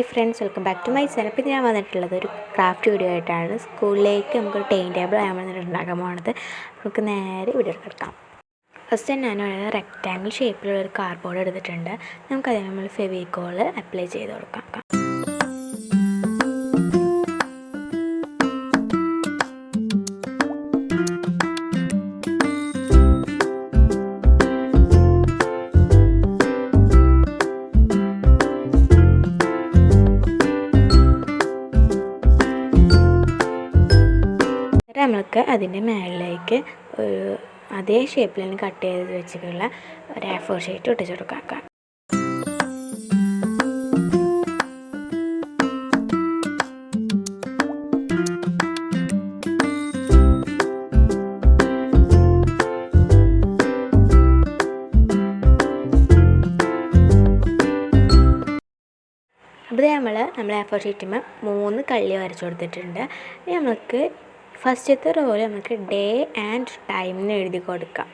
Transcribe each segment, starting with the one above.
Hi friends, welcome back to my channel. ഇപ്പോൾ ഞാൻ വന്നിട്ടുള്ളത് ഒരു ക്രാഫ്റ്റ് വീഡിയോ ആയിട്ടാണ്. സ്കൂളിലേക്ക് നമുക്കൊരു ടൈം ടേബിൾ നമ്മൾ ഉണ്ടാക്കാൻ പോകുന്നത്. നമുക്ക് നേരെ വീഡിയോ എടുക്കാം. ഫസ്റ്റ് തന്നെ ഞാൻ റെക്റ്റാങ്കിൾ ഷേപ്പിലുള്ളൊരു കാർഡ്ബോർഡ് എടുത്തിട്ടുണ്ട്. നമുക്കതിന് നമ്മൾ ഫെവിക്കോൾ അപ്ലൈ ചെയ്ത് കൊടുക്കാം. നമുക്ക് അതിൻ്റെ മേളിലേക്ക് ഒരു അതേ ഷേപ്പിൽ തന്നെ കട്ട് ചെയ്ത് വെച്ചിട്ടുള്ള ഒരു A4 ഷീറ്റ് ഒട്ടിച്ചു കൊടുക്കാം. അപ്പോൾ നമ്മൾ A4 ഷീറ്റിന്മേൽ 3 കള്ളി വരച്ചു കൊടുത്തിട്ടുണ്ട്. നമുക്ക് ഫസ്റ്റത്തെ റോയിൽ നമുക്ക് ഡേ ആൻഡ് ടൈമിന് എഴുതി കൊടുക്കാം.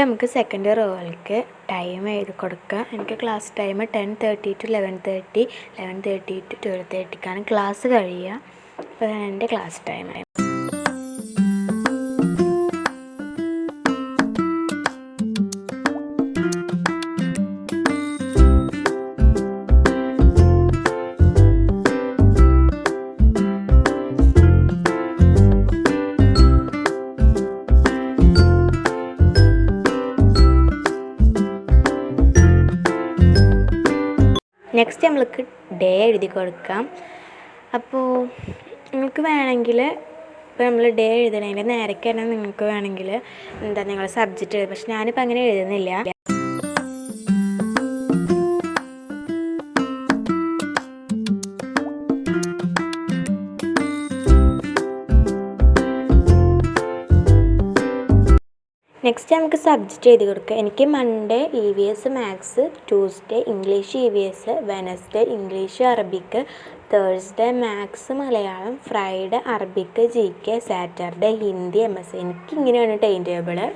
നമുക്ക് സെക്കൻഡ് റോയിലേക്ക് ടൈം എഴുതി കൊടുക്കുക. എനിക്ക് ക്ലാസ് ടൈം 10:30 to 11:30, 11:30 to 12:30ക്കാണ് ക്ലാസ് കഴിയുക. അപ്പോൾ അതാണ് എൻ്റെ ക്ലാസ് ടൈം. നെക്സ്റ്റ് നമ്മൾക്ക് ഡേ എഴുതി കൊടുക്കാം. അപ്പോൾ നിങ്ങൾക്ക് വേണമെങ്കിൽ ഇപ്പോൾ നമ്മൾ ഡേ എഴുതണമെങ്കിൽ നേരത്തെ തന്നെ നിങ്ങൾക്ക് വേണമെങ്കിൽ നിങ്ങൾ സബ്ജക്റ്റ് എഴുതും. പക്ഷെ ഞാനിപ്പോൾ അങ്ങനെ എഴുതുന്നില്ല. നെക്സ്റ്റ് നമുക്ക് സബ്ജക്റ്റ് എഴുതി കൊടുക്കുക. എനിക്ക് Monday EVS maths, Tuesday English EVS, Wednesday English Arabic, Thursday maths Malayalam, Friday Arabic GK, Saturday Hindi MS. എനിക്കിങ്ങനെയാണ് ടൈം ടേബിള്.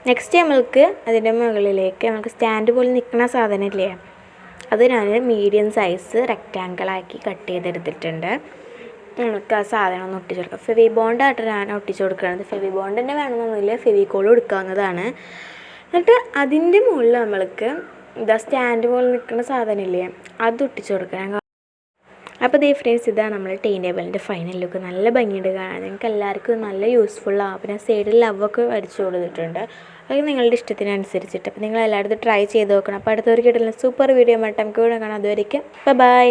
നെക്സ്റ്റ് നമ്മൾക്ക് അതിൻ്റെ മുകളിലേക്ക് നമുക്ക് സ്റ്റാൻഡ് പോലെ നിൽക്കുന്ന സാധനമില്ലേ, അത് ഞാൻ മീഡിയം സൈസ് റെക്റ്റാങ്കിളാക്കി കട്ട് ചെയ്തെടുത്തിട്ടുണ്ട്. നമുക്ക് ആ സാധനം ഒന്ന് ഒട്ടിച്ചു കൊടുക്കാം. ഫെവി ബോണ്ടായിട്ട് ഞാൻ ഒട്ടിച്ചു കൊടുക്കുന്നത്. ഫെവി ബോണ്ട് തന്നെ വേണമെന്നൊന്നുമില്ല, ഫെവിക്കോൾ എടുക്കാവുന്നതാണ്. എന്നിട്ട് അതിൻ്റെ മുകളിൽ നമ്മൾക്ക് സ്റ്റാൻഡ് പോലെ നിൽക്കുന്ന സാധനമില്ലേ, അത് ഒട്ടിച്ചു കൊടുക്കണം. അപ്പോൾ ദേ ഫ്രണ്ട്സ്, ഇതാണ് നമ്മൾ ടൈം ടേബിളിൻ്റെ ഫൈനൽ ലുക്ക്. നല്ല ഭംഗിയുണ്ട് കാണാൻ. നിങ്ങൾക്ക് എല്ലാവർക്കും നല്ല യൂസ്ഫുള്ളാകും. പിന്നെ സൈഡിൽ ലവൊക്കെ വരച്ചു കൊടുത്തിട്ടുണ്ട്. അത് നിങ്ങളുടെ ഇഷ്ടത്തിനനുസരിച്ചിട്ട്. അപ്പോൾ നിങ്ങൾ എല്ലായിടത്തും ട്രൈ ചെയ്ത് നോക്കണം. അപ്പോൾ അടുത്തൊരു കിട്ടുന്ന സൂപ്പർ വീഡിയോ ആയിട്ട് നമുക്ക് കൂടെ കാണാം. അതുവരെയ്ക്കും ബൈ.